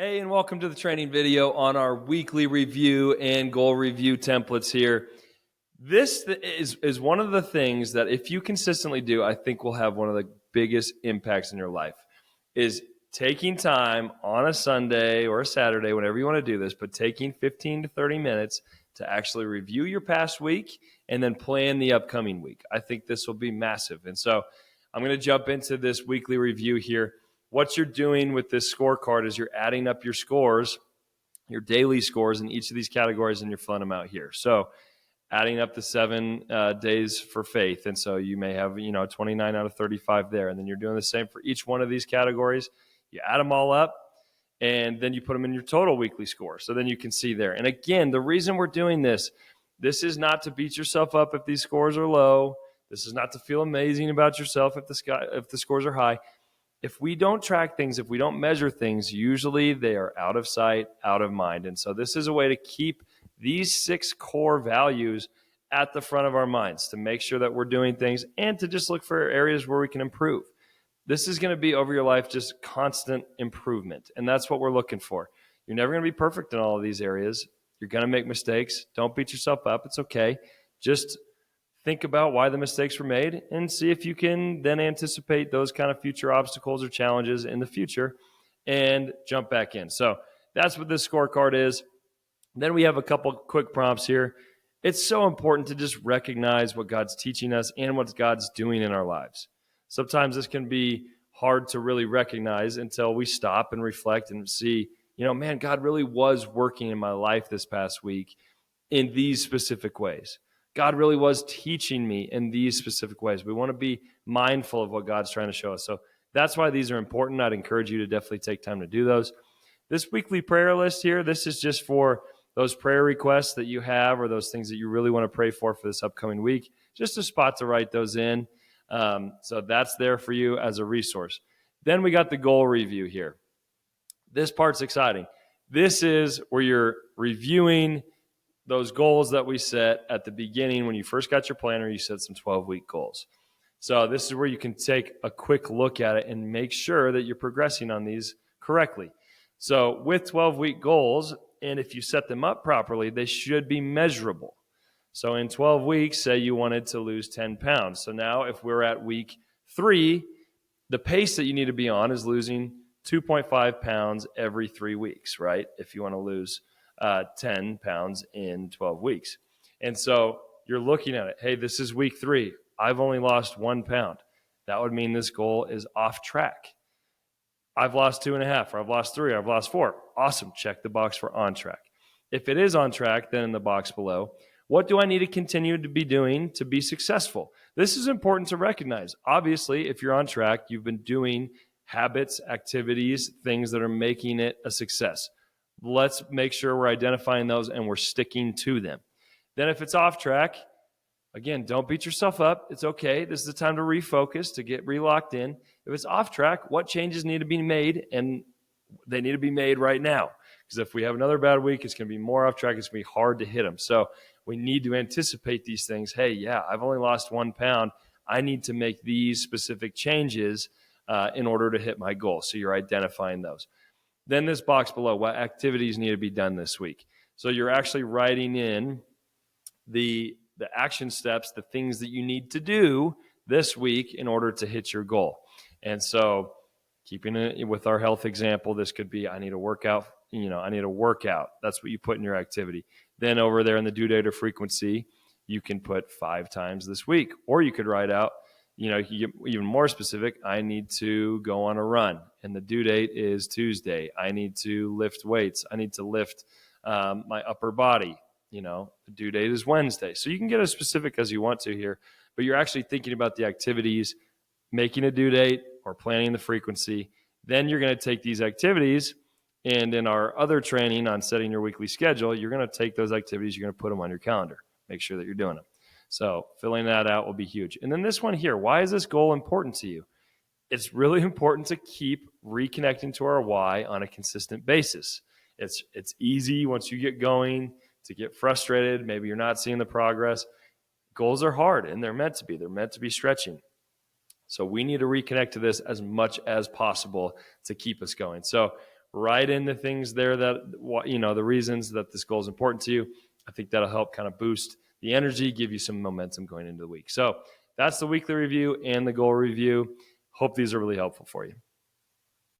Hey, and welcome to the training video on our weekly review and goal review templates here. This is one of the things that if you consistently do, I think will have one of the biggest impacts in your life, is taking time on a Sunday or a Saturday, whenever you want to do this, but taking 15 to 30 minutes to actually review your past week and then plan the upcoming week. I think this will be massive. And so I'm going to jump into this weekly review here. What you're doing with this scorecard is you're adding up your scores, your daily scores in each of these categories, and you're filling them out here. So adding up the 7 days for faith. And so you may have, 29 out of 35 there. And then you're doing the same for each one of these categories. You add them all up, and then you put them in your total weekly score. So then you can see there. And again, the reason we're doing this is not to beat yourself up if these scores are low. This is not to feel amazing about yourself if the scores are high. If we don't track things, if we don't measure things, usually they are out of sight, out of mind. And so this is a way to keep these 6 core values at the front of our minds, to make sure that we're doing things and to just look for areas where we can improve. This is going to be over your life, just constant improvement. And that's what we're looking for. You're never going to be perfect in all of these areas. You're going to make mistakes. Don't beat yourself up. It's okay. Just think about why the mistakes were made and see if you can then anticipate those kind of future obstacles or challenges in the future and jump back in. So that's what this scorecard is. Then we have a couple quick prompts here. It's so important to just recognize what God's teaching us and what God's doing in our lives. Sometimes this can be hard to really recognize until we stop and reflect and see, man, God really was working in my life this past week in these specific ways. God really was teaching me in these specific ways. We want to be mindful of what God's trying to show us. So that's why these are important. I'd encourage you to definitely take time to do those. This weekly prayer list here, this is just for those prayer requests that you have or those things that you really want to pray for this upcoming week, just a spot to write those in. So that's there for you as a resource. Then we got the goal review here. This part's exciting. This is where you're reviewing those goals that we set at the beginning. When you first got your planner, you set some 12-week goals. So this is where you can take a quick look at it and make sure that you're progressing on these correctly. So with 12-week goals, and if you set them up properly, they should be measurable. So in 12 weeks, say you wanted to lose 10 pounds. So now if we're at week 3, the pace that you need to be on is losing 2.5 pounds every 3 weeks, right? If you want to lose 10 pounds in 12 weeks. And so you're looking at it. Hey, this is week 3. I've only lost 1 pound. That would mean this goal is off track. I've lost 2.5, or I've lost 3, or I've lost 4. Awesome. Check the box for on track. If it is on track, then in the box below, what do I need to continue to be doing to be successful? This is important to recognize. Obviously, if you're on track, you've been doing habits, activities, things that are making it a success. Let's make sure we're identifying those and we're sticking to them. Then if it's off track, again, don't beat yourself up. It's okay. This is the time to refocus, to get re-locked in. If it's off track, what changes need to be made? And they need to be made right now. Because if we have another bad week, it's going to be more off track. It's going to be hard to hit them. So we need to anticipate these things. Hey, yeah, I've only lost 1 pound. I need to make these specific changes in order to hit my goal. So you're identifying those. Then this box below, what activities need to be done this week? So you're actually writing in the action steps, the things that you need to do this week in order to hit your goal. And so keeping it with our health example, this could be, I need a workout. I need a workout. That's what you put in your activity. Then over there in the due date or frequency, you can put 5 times this week. Or you could write out, you get even more specific. I need to go on a run, and the due date is Tuesday. I need to lift weights. I need to lift my upper body. The due date is Wednesday. So you can get as specific as you want to here, but you're actually thinking about the activities, making a due date or planning the frequency. Then you're going to take these activities, and in our other training on setting your weekly schedule, you're going to take those activities, you're going to put them on your calendar. Make sure that you're doing them. So filling that out will be huge. And then this one here, why is this goal important to you? It's really important to keep reconnecting to our why on a consistent basis. It's easy once you get going to get frustrated. Maybe you're not seeing the progress. Goals are hard, and they're meant to be. They're meant to be stretching. So we need to reconnect to this as much as possible to keep us going. So write in the things there that, the reasons that this goal is important to you. I think that'll help kind of boost the energy, give you some momentum going into the week. So that's the weekly review and the goal review. Hope these are really helpful for you.